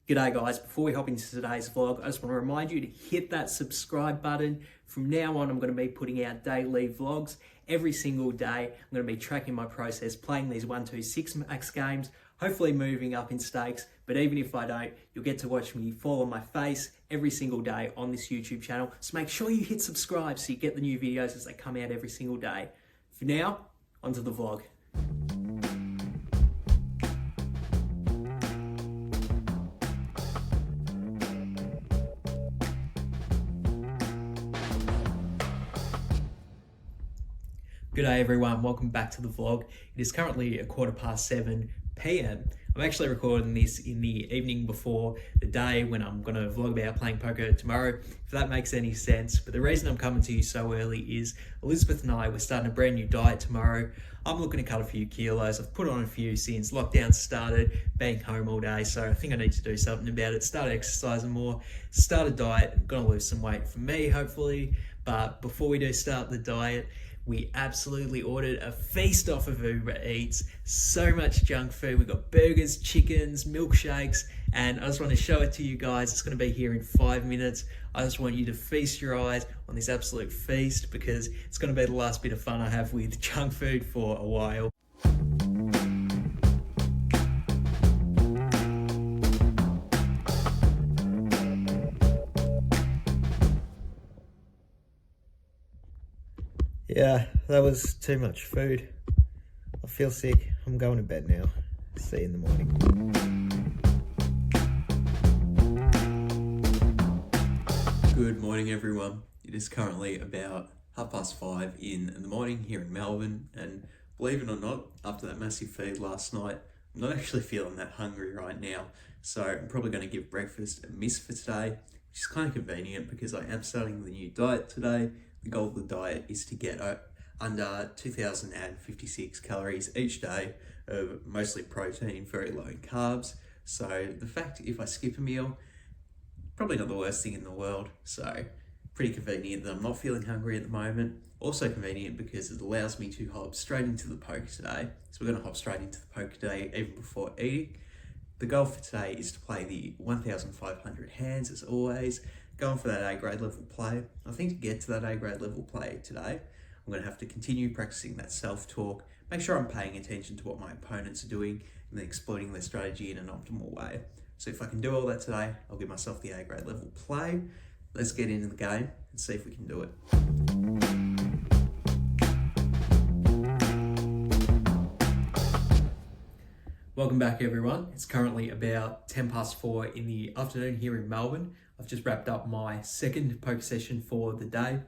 G'day guys, before we hop into today's vlog, I just want to remind you to hit that subscribe button. From now on, I'm going to be putting out daily vlogs every single day. I'm going to be tracking my process, playing these 126 max games, hopefully moving up in stakes. But even if I don't, you'll get to watch me fall on my face every single day on this YouTube channel. So make sure you hit subscribe so you get the new videos as they come out every single day. For now, onto the vlog. Good day everyone, welcome back to the vlog. It is currently 7:15 p.m. I'm actually recording this in the evening before the day when I'm going to vlog about playing poker tomorrow, if that makes any sense. But the reason I'm coming to you so early is Elizabeth and I, we're starting a brand new diet tomorrow. I'm looking to cut a few kilos. I've put on a few since lockdown started, being home all day, so I think I need to do something about it. Start exercising more, start a diet, gonna lose some weight for me hopefully. But before we do start the diet, we absolutely ordered a feast off of Uber Eats. So much junk food. We've got burgers, chickens, milkshakes, and I just want to show it to you guys. It's going to be here in 5 minutes. I just want you to feast your eyes on this absolute feast because it's going to be the last bit of fun I have with junk food for a while. Yeah, that was too much food. I feel sick. I'm going to bed now. See you in the morning. Good morning, everyone. It is currently about 5:30 in the morning here in Melbourne, and believe it or not, after that massive feed last night, I'm not actually feeling that hungry right now. So I'm probably going to give breakfast a miss for today, which is kind of convenient because I am starting the new diet today. The goal of the diet is to get under 2,056 calories each day of mostly protein, very low in carbs. So the fact if I skip a meal, probably not the worst thing in the world. So pretty convenient that I'm not feeling hungry at the moment. Also convenient because it allows me to hop straight into the poker today. So we're going to hop straight into the poker today even before eating. The goal for today is to play the 1,500 hands as always. Going for that A grade level play. I think to get to that A grade level play today, I'm going to have to continue practicing that self-talk, make sure I'm paying attention to what my opponents are doing and then exploiting their strategy in an optimal way. So if I can do all that today, I'll give myself the A grade level play. Let's get into the game and see if we can do it. Welcome back everyone. It's currently about 4:10 in the afternoon here in Melbourne. I've just wrapped up my second poker session for the day.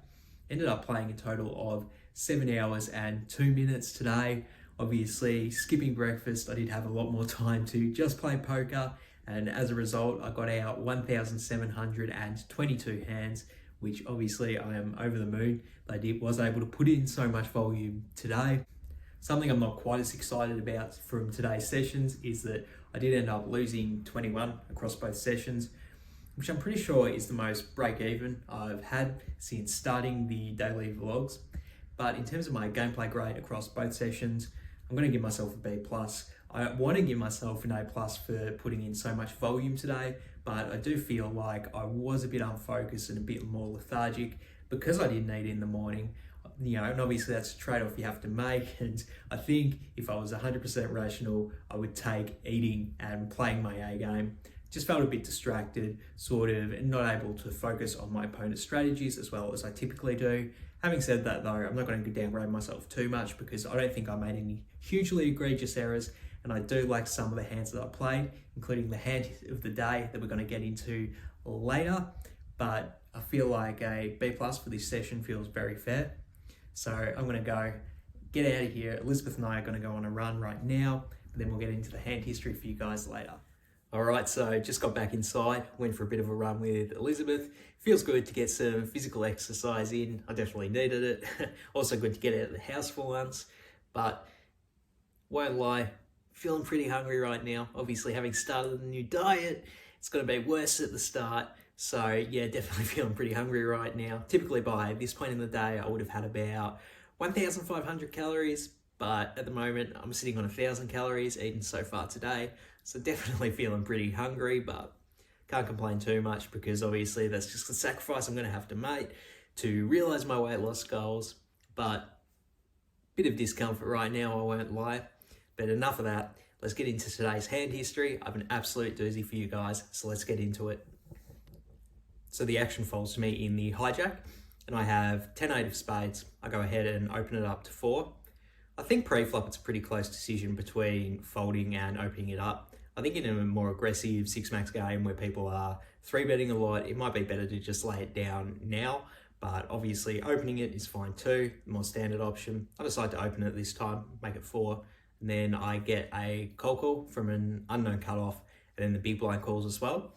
Ended up playing a total of 7 hours and 2 minutes today. Obviously, skipping breakfast, I did have a lot more time to just play poker, and as a result, I got out 1,722 hands, which obviously I am over the moon. I was able to put in so much volume today. Something I'm not quite as excited about from today's sessions is that I did end up losing 21 across both sessions, which I'm pretty sure is the most break even I've had since starting the daily vlogs. But in terms of my gameplay grade across both sessions, I'm going to give myself a B+. I want to give myself an A+ for putting in so much volume today, but I do feel like I was a bit unfocused and a bit more lethargic because I didn't eat in the morning. You know, and obviously that's a trade-off you have to make, and I think if I was 100% rational, I would take eating and playing my A game. Just felt a bit distracted, sort of, and not able to focus on my opponent's strategies as well as I typically do. Having said that though, I'm not going to downgrade myself too much because I don't think I made any hugely egregious errors, and I do like some of the hands that I played, including the hand of the day that we're going to get into later. But I feel like a B+ for this session feels very fair. So I'm going to go get out of here. Elizabeth and I are going to go on a run right now, and then we'll get into the hand history for you guys later. All right, so just got back inside, went for a bit of a run with Elizabeth. Feels good to get some physical exercise in. I definitely needed it. Also good to get out of the house for once, but won't lie, feeling pretty hungry right now. Obviously having started a new diet, it's going to be worse at the start. So yeah, definitely feeling pretty hungry right now. Typically by this point in the day, I would have had about 1,500 calories, but at the moment I'm sitting on 1,000 calories eaten so far today. So definitely feeling pretty hungry, but Can't complain too much because obviously that's just the sacrifice I'm going to have to make to realise my weight loss goals. But bit of discomfort right now, I won't lie. But enough of that. Let's get into today's hand history. I have an absolute doozy for you guys, so let's get into it. So the action falls to me in the hijack, and I have 10-8 of spades. I go ahead and open it up to 4. I think pre-flop it's a pretty close decision between folding and opening it up. I think in a more aggressive 6-max game where people are 3-betting a lot, it might be better to just lay it down now, but obviously opening it is fine too, more standard option. I decide to open it this time, make it 4, and then I get a call from an unknown cutoff, and then the big blind calls as well.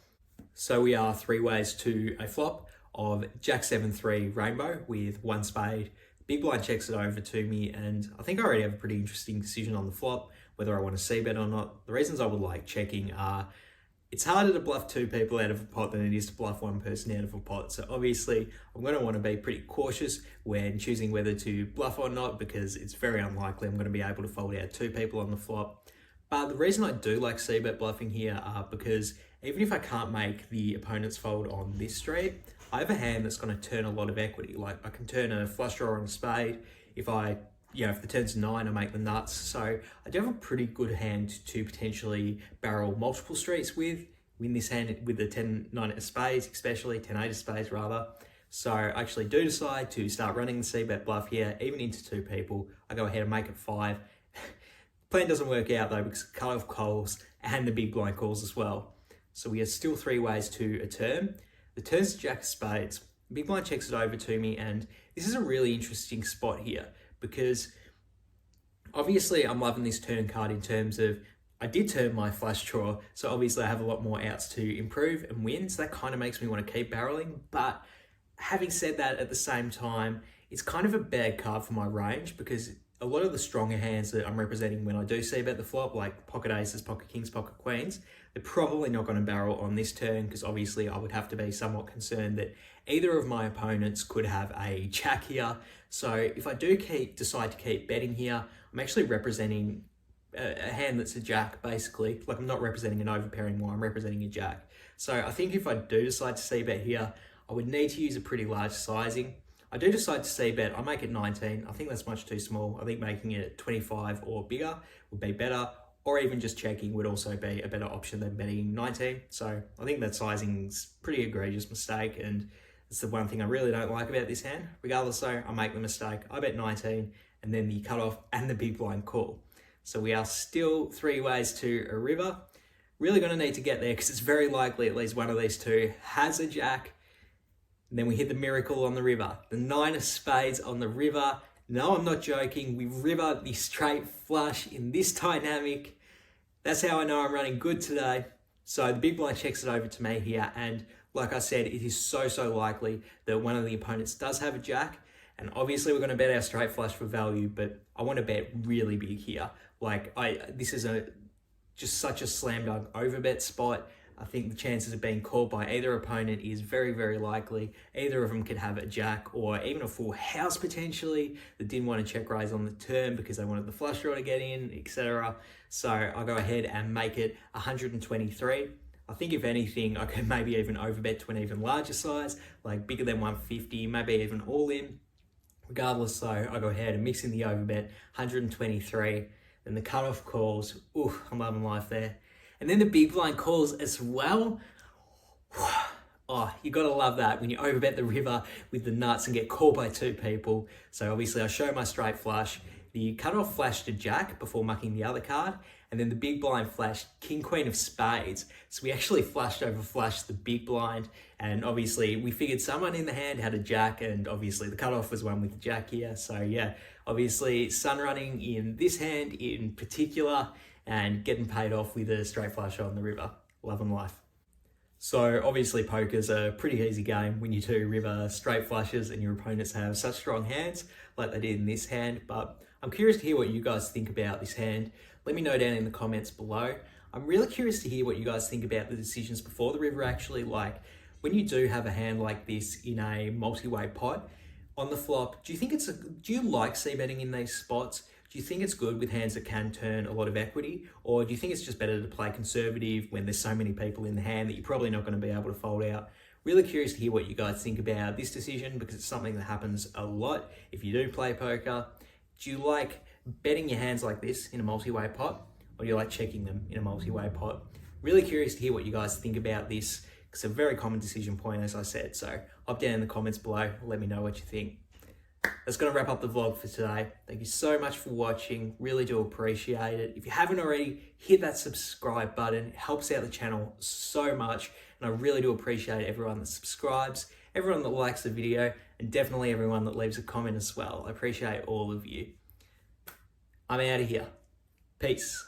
So we are 3 ways to a flop of Jack 7-3 rainbow with 1 spade. Big blind checks it over to me, and I think I already have a pretty interesting decision on the flop, whether I want to c-bet or not. The reasons I would like checking are, it's harder to bluff 2 people out of a pot than it is to bluff 1 person out of a pot. So obviously I'm going to want to be pretty cautious when choosing whether to bluff or not, because it's very unlikely I'm going to be able to fold out 2 people on the flop. But the reason I do like c-bet bluffing here are because even if I can't make the opponent's fold on this street, I have a hand that's going to turn a lot of equity. Like I can turn a flush draw on a spade. If the turn's 9, I make the nuts. So I do have a pretty good hand to potentially barrel multiple streets with. Win this hand with the 10-9 of spades, especially 10-8 of spades rather. So I actually do decide to start running the c-bet bluff here, even into 2 people. I go ahead and make it 5. Plan doesn't work out though because cutoff calls and the big blind calls as well. So we are still 3 ways to a turn. The turn's Jack of spades. Big blind checks it over to me, and this is a really interesting spot here because obviously I'm loving this turn card in terms of I did turn my flush draw, so obviously I have a lot more outs to improve and win, so that kind of makes me want to keep barreling. But having said that, at the same time, it's kind of a bad card for my range because a lot of the stronger hands that I'm representing when I do c-bet the flop, like pocket aces, pocket kings, pocket queens, they're probably not going to barrel on this turn because obviously I would have to be somewhat concerned that either of my opponents could have a jack here. So if I do decide to keep betting here, I'm actually representing a hand that's a jack, basically. Like I'm not representing an overpairing more, I'm representing a jack. So I think if I do decide to c-bet here, I would need to use a pretty large sizing. I do decide to c-bet, I make it 19. I think that's much too small. I think making it 25 or bigger would be better, or even just checking would also be a better option than betting 19. So I think that sizing's a pretty egregious mistake, and it's the one thing I really don't like about this hand. Regardless though, I make the mistake. I bet 19, and then the cutoff and the big blind call. So we are still 3 ways to a river. Really gonna need to get there because it's very likely at least one of these 2 has a jack. And then we hit the miracle on the river. The 9 of spades on the river. No, I'm not joking. We river the straight flush in this dynamic. That's how I know I'm running good today. So the big blind checks it over to me here. And like I said, it is so likely that one of the opponents does have a jack. And obviously we're going to bet our straight flush for value, but I want to bet really big here. Like this is just such a slam dunk overbet spot. I think the chances of being called by either opponent is very likely. Either of them could have a jack or even a full house potentially that didn't want to check raise on the turn because they wanted the flush draw to get in, etc. So I'll go ahead and make it 123. I think if anything, I could maybe even overbet to an even larger size, like bigger than 150, maybe even all in. Regardless though, I go ahead and mix in the overbet, 123. Then the cutoff calls, ooh, I'm loving life there. And then the big blind calls as well. Oh, you gotta love that when you overbet the river with the nuts and get called by 2 people. So obviously I show my straight flush. The cutoff flashed a jack before mucking the other card. And then the big blind flashed king, queen of spades. So we actually flushed over flushed the big blind. And obviously we figured someone in the hand had a jack, and obviously the cutoff was one with the jack here. So yeah, obviously sun running in this hand in particular, and getting paid off with a straight flush on the river. Love and life. So obviously poker's a pretty easy game when you do river straight flushes and your opponents have such strong hands like they did in this hand. But I'm curious to hear what you guys think about this hand. Let me know down in the comments below. I'm really curious to hear what you guys think about the decisions before the river actually. Like when you do have a hand like this in a multi-way pot on the flop, do you like c-betting in these spots? Do you think it's good with hands that can turn a lot of equity, or do you think it's just better to play conservative when there's so many people in the hand that you're probably not going to be able to fold out? Really curious to hear what you guys think about this decision, because it's something that happens a lot if you do play poker. Do you like betting your hands like this in a multi-way pot, or do you like checking them in a multi-way pot? Really curious to hear what you guys think about this. It's a very common decision point, as I said, so hop down in the comments below, let me know what you think. That's going to wrap up the vlog for today. Thank you so much for watching. Really do appreciate it. If you haven't already, hit that subscribe button. It helps out the channel so much. And I really do appreciate everyone that subscribes, everyone that likes the video, and definitely everyone that leaves a comment as well. I appreciate all of you. I'm out of here. Peace.